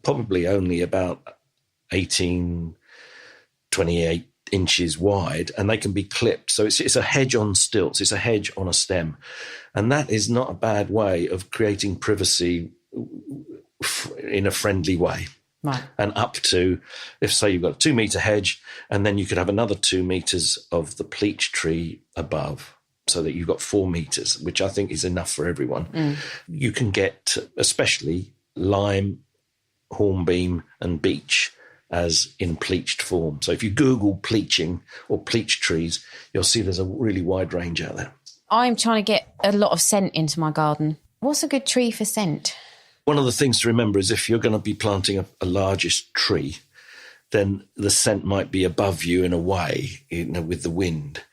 probably only about 18, 28 inches wide, and they can be clipped. So it's a hedge on stilts. It's a hedge on a stem. And that is not a bad way of creating privacy in a friendly way. Right. And up to, if say you've got a 2 metre hedge, and then you could have another 2 metres of the pleach tree above, so that you've got 4 metres, which I think is enough for everyone. You can get especially lime, hornbeam and beech as in pleached form. So if you Google pleaching or pleach trees, you'll see there's a really wide range out there. I'm trying to get a lot of scent into my garden. What's a good tree for scent? One of the things to remember is if you're going to be planting a largest tree, then the scent might be above you in a way, with the wind.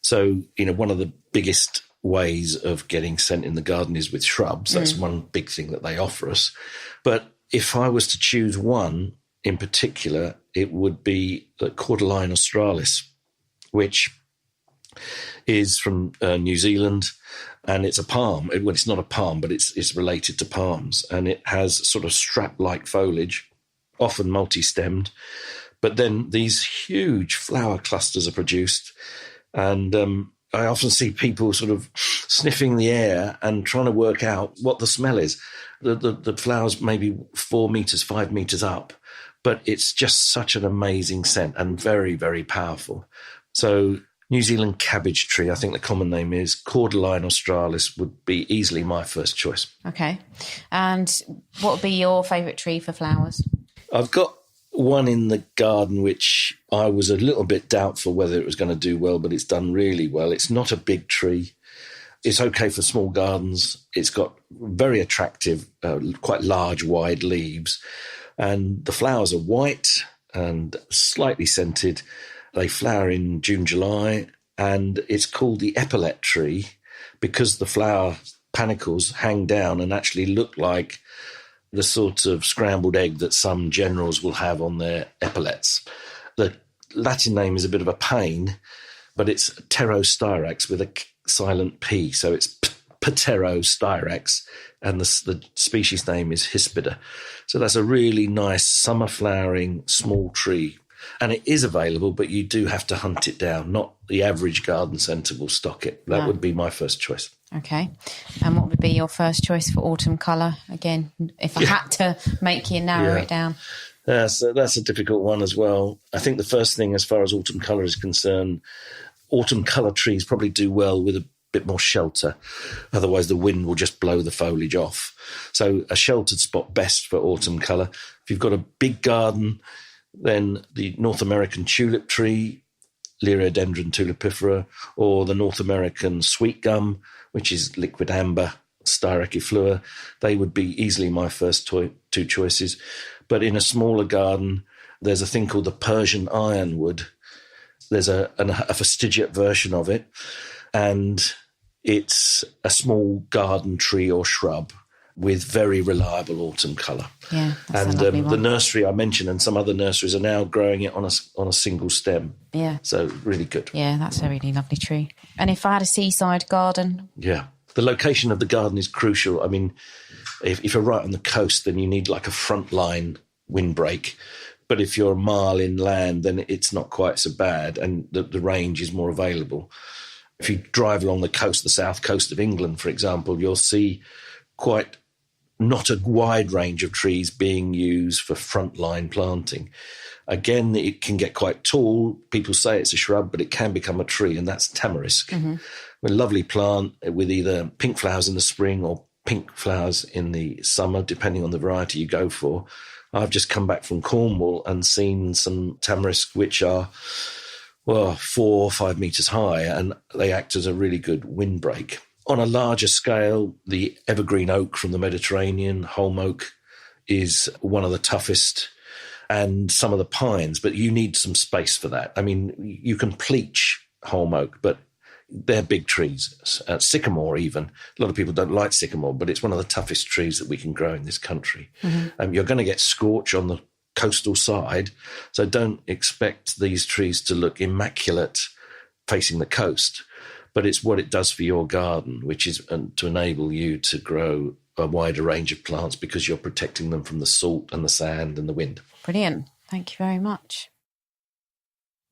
So, one of the biggest ways of getting scent in the garden is with shrubs. That's one big thing that they offer us. But if I was to choose one in particular, it would be Cordyline australis, which is from New Zealand, and it's a palm. Well, it's not a palm, but it's related to palms, and it has sort of strap-like foliage, often multi-stemmed. But then these huge flower clusters are produced, and I often see people sort of sniffing the air and trying to work out what the smell is. The flowers may be 4 metres, 5 metres up, but it's just such an amazing scent and very, very powerful. So New Zealand cabbage tree, I think the common name is Cordyline australis, would be easily my first choice. Okay. And what would be your favourite tree for flowers? I've got one in the garden which I was a little bit doubtful whether it was going to do well, but it's done really well. It's not a big tree. It's okay for small gardens. It's got very attractive, quite large, wide leaves. And the flowers are white and slightly scented. They flower in June, July. And it's called the epaulet tree because the flower panicles hang down and actually look like the sort of scrambled egg that some generals will have on their epaulets. The Latin name is a bit of a pain, but it's Pterostyrax with a silent P. So it's Pterostyrax, and the species name is Hispida. So that's a really nice summer-flowering small tree. And it is available, but you do have to hunt it down. Not the average garden centre will stock it. That would be my first choice. Okay. And what would be your first choice for autumn colour? Again, if I had to make you narrow it down. That's a difficult one as well. I think the first thing as far as autumn colour is concerned, autumn colour trees probably do well with a bit more shelter. Otherwise, the wind will just blow the foliage off. So a sheltered spot best for autumn colour. If you've got a big garden, then the North American tulip tree, Liriodendron tulipifera, or the North American sweet gum, which is liquid amber, Styraciflua, they would be easily my first two choices. But in a smaller garden, there's a thing called the Persian ironwood. There's a fastigiate version of it, and it's a small garden tree or shrub with very reliable autumn colour. Yeah, that's and a lovely one. The nursery I mentioned and some other nurseries are now growing it on a single stem. Yeah. So really good. Yeah, that's a really lovely tree. And if I had a seaside garden? Yeah. The location of the garden is crucial. I mean, if you're right on the coast, then you need like a front line windbreak. But if you're a mile inland, then it's not quite so bad and the range is more available. If you drive along the coast, the south coast of England, for example, you'll see quite not a wide range of trees being used for frontline planting. Again, it can get quite tall. People say it's a shrub, but it can become a tree, and that's tamarisk. Mm-hmm. A lovely plant with either pink flowers in the spring or pink flowers in the summer, depending on the variety you go for. I've just come back from Cornwall and seen some tamarisk which are 4 or 5 metres high, and they act as a really good windbreak. On a larger scale, the evergreen oak from the Mediterranean, holm oak, is one of the toughest, and some of the pines, but you need some space for that. I mean, you can pleach holm oak, but they're big trees. Sycamore even. A lot of people don't like sycamore, but it's one of the toughest trees that we can grow in this country. Mm-hmm. You're going to get scorch on the coastal side, so don't expect these trees to look immaculate facing the coast. But it's what it does for your garden, which is to enable you to grow a wider range of plants because you're protecting them from the salt and the sand and the wind. Brilliant. Thank you very much.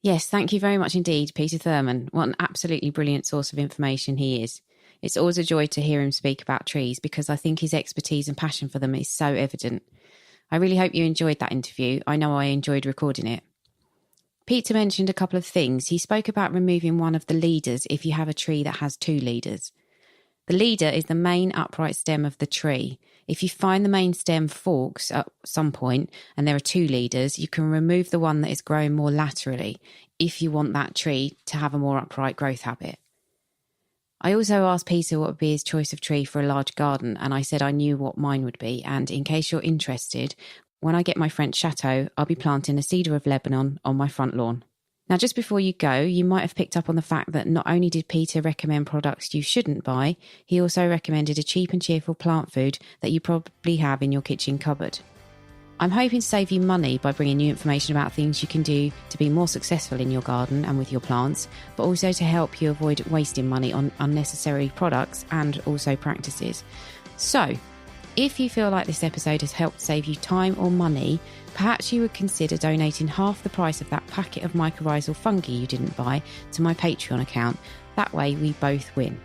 Yes, thank you very much indeed, Peter Thurman. What an absolutely brilliant source of information he is. It's always a joy to hear him speak about trees because I think his expertise and passion for them is so evident. I really hope you enjoyed that interview. I know I enjoyed recording it. Peter mentioned a couple of things. He spoke about removing one of the leaders if you have a tree that has two leaders. The leader is the main upright stem of the tree. If you find the main stem forks at some point and there are two leaders, you can remove the one that is growing more laterally if you want that tree to have a more upright growth habit. I also asked Peter what would be his choice of tree for a large garden, and I said I knew what mine would be. And in case you're interested, when I get my French chateau, I'll be planting a cedar of Lebanon on my front lawn. Now, just before you go, you might have picked up on the fact that not only did Peter recommend products you shouldn't buy, he also recommended a cheap and cheerful plant food that you probably have in your kitchen cupboard. I'm hoping to save you money by bringing you information about things you can do to be more successful in your garden and with your plants, but also to help you avoid wasting money on unnecessary products and also practices. So, if you feel like this episode has helped save you time or money, perhaps you would consider donating half the price of that packet of mycorrhizal fungi you didn't buy to my Patreon account. That way we both win.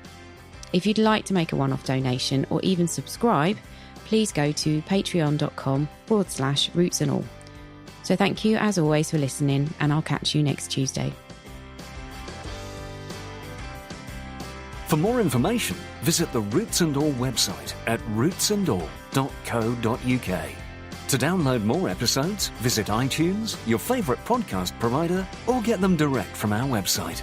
If you'd like to make a one-off donation or even subscribe, please go to patreon.com/roots and all. So thank you as always for listening, and I'll catch you next Tuesday. For more information, visit the Roots and All website at rootsandall.co.uk. To download more episodes, visit iTunes, your favourite podcast provider, or get them direct from our website.